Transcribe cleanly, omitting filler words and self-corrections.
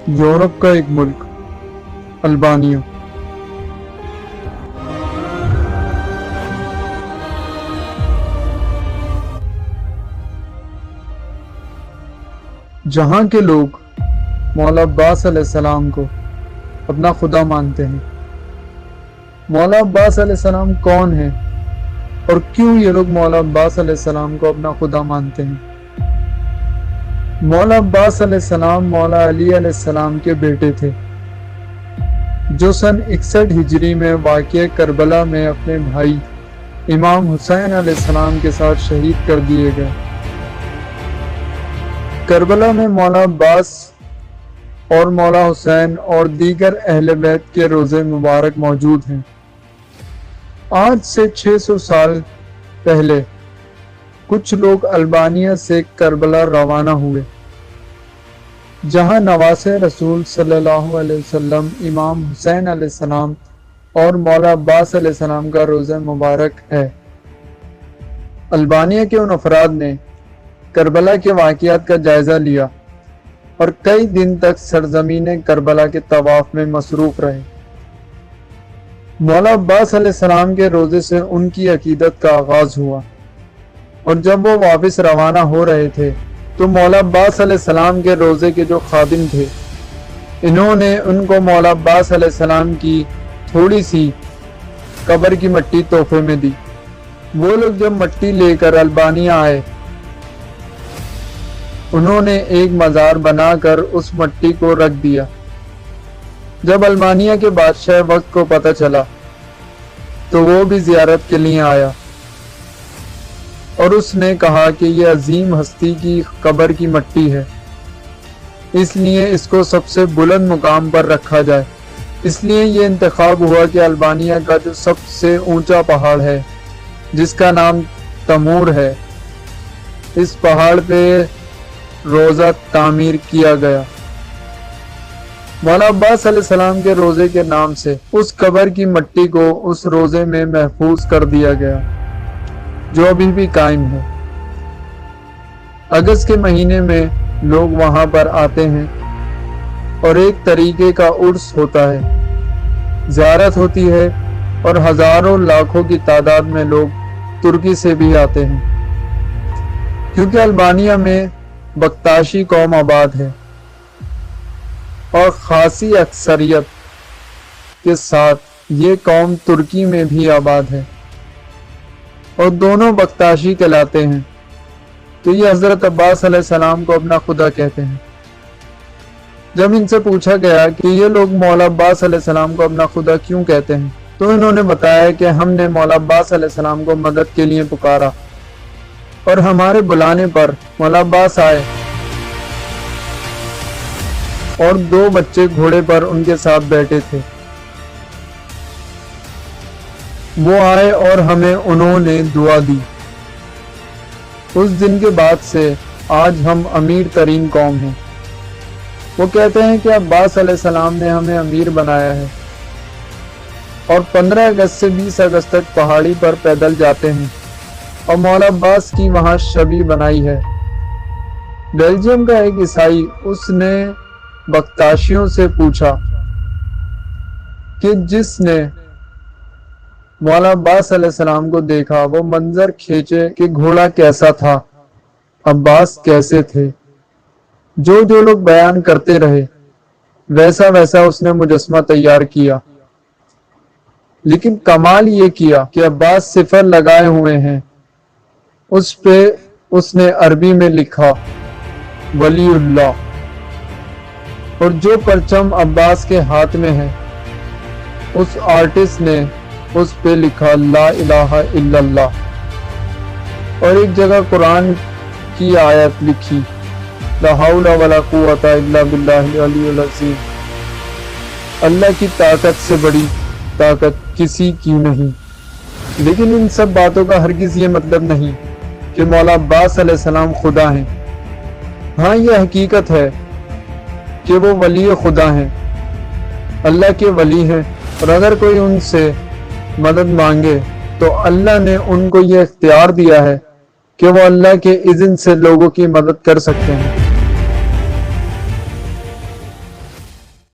Europe کا ایک ملک البانیہ۔ جہاں کے لوگ مولا عباس علیہ السلام کو اپنا خدا مانتے ہیں۔ مولا عباس علیہ السلام کون ہیں اور کیوں یہ لوگ مولا عباس علیہ السلام کو اپنا خدا مانتے ہیں؟ مولا عباس علیہ السلام مولا علی علیہ السلام کے بیٹے تھے، جو سن 61 ہجری میں واقع کربلا میں اپنے بھائی امام حسین علیہ السلام کے ساتھ شہید کر دیے گئے۔ کربلا میں مولا عباس اور مولا حسین اور دیگر اہل بیت کے روضے مبارک موجود ہیں۔ آج سے 600 سال پہلے کچھ لوگ البانیہ سے کربلا روانہ ہوئے، جہاں نواسے رسول صلی اللہ علیہ وسلم امام حسین علیہ السلام اور مولا عباس علیہ السلام کا روضہ مبارک ہے۔ البانیہ کے ان افراد نے کربلا کے واقعات کا جائزہ لیا اور کئی دن تک سرزمین کربلا کے طواف میں مصروف رہے۔ مولا عباس علیہ السلام کے روضے سے ان کی عقیدت کا آغاز ہوا، اور جب وہ واپس روانہ ہو رہے تھے تو مولا عباس علیہ السلام کے روضے کے جو خادم تھے، انہوں نے ان کو مولا عباس علیہ السلام کی تھوڑی سی قبر کی مٹی تحفے میں دی۔ وہ لوگ جب مٹی لے کر البانیہ آئے، انہوں نے ایک مزار بنا کر اس مٹی کو رکھ دیا۔ جب البانیہ کے بادشاہ وقت کو پتہ چلا تو وہ بھی زیارت کے لیے آیا، اور اس نے کہا کہ یہ عظیم ہستی کی قبر کی مٹی ہے، اس لیے اس کو سب سے بلند مقام پر رکھا جائے۔ اس لیے یہ انتخاب ہوا کہ البانیہ کا جو سب سے اونچا پہاڑ ہے، جس کا نام تمور ہے، اس پہاڑ پہ روضہ تعمیر کیا گیا۔ مولا عباس علیہ السلام کے روضے کے نام سے اس قبر کی مٹی کو اس روضے میں محفوظ کر دیا گیا، جو ابھی بھی قائم ہے۔ اگست کے مہینے میں لوگ وہاں پر آتے ہیں اور ایک طریقے کا عرس ہوتا ہے، زیارت ہوتی ہے، اور ہزاروں لاکھوں کی تعداد میں لوگ ترکی سے بھی آتے ہیں، کیونکہ البانیہ میں بختاشی قوم آباد ہے، اور خاصی اکثریت کے ساتھ یہ قوم ترکی میں بھی آباد ہے، اور دونوں بختاشی کہلاتے ہیں، تو یہ حضرت عباس علیہ السلام کو اپنا خدا کہتے ہیں۔ جب ان سے پوچھا گیا کہ یہ لوگ مولا عباس علیہ السلام کو اپنا خدا کیوں کہتے ہیں، تو انہوں نے بتایا کہ ہم نے مولا عباس علیہ السلام کو مدد کے لیے پکارا، اور ہمارے بلانے پر مولا عباس آئے، اور 2 بچے گھوڑے پر ان کے ساتھ بیٹھے تھے۔ وہ آئے اور ہمیں انہوں نے دعا دی۔ اس دن کے بعد سے آج ہم امیر ترین قوم ہیں۔ وہ کہتے ہیں کہ عباس علیہ السلام نے ہمیں امیر بنایا ہے، اور 15 اگست سے 20 اگست تک پہاڑی پر پیدل جاتے ہیں، اور مولا عباس کی وہاں شبی بنائی ہے۔ بیلجیم کا ایک عیسائی، اس نے بختاشیوں سے پوچھا کہ جس نے مولا عباس علیہ السلام کو دیکھا وہ منظر کھینچے کہ گھوڑا کیسا تھا، عباس کیسے تھے۔ جو لوگ بیان کرتے رہے ویسا ویسا اس نے مجسمہ تیار کیا، لیکن کمال یہ کیا کہ عباس صفر لگائے ہوئے ہیں، اس پہ اس نے عربی میں لکھا ولی اللہ، اور جو پرچم عباس کے ہاتھ میں ہے اس آرٹسٹ نے اس پہ لکھا لا الہ الا اللہ، اور ایک جگہ قرآن کی آیت لکھی لا حول ولا قوت الا باللہ العلی العظیم، اللہ کی طاقت سے بڑی طاقت کسی کی نہیں۔ لیکن ان سب باتوں کا ہرگز یہ مطلب نہیں کہ مولا عباس علیہ السلام خدا ہیں۔ ہاں، یہ حقیقت ہے کہ وہ ولی خدا ہیں، اللہ کے ولی ہیں، اور اگر کوئی ان سے مدد مانگے تو اللہ نے ان کو یہ اختیار دیا ہے کہ وہ اللہ کے اذن سے لوگوں کی مدد کر سکتے ہیں۔